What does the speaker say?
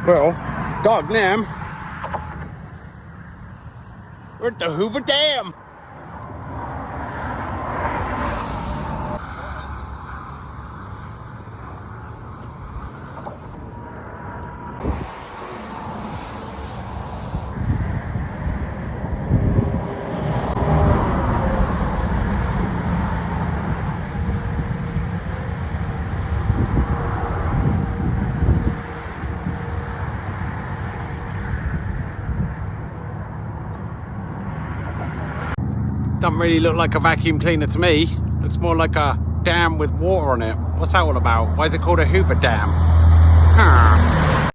Well, dog damn. We're at the Hoover Dam. Doesn't really look like a vacuum cleaner to me. Looks more like a dam with water on it. What's that all about? Why is it called a Hoover Dam? Huh.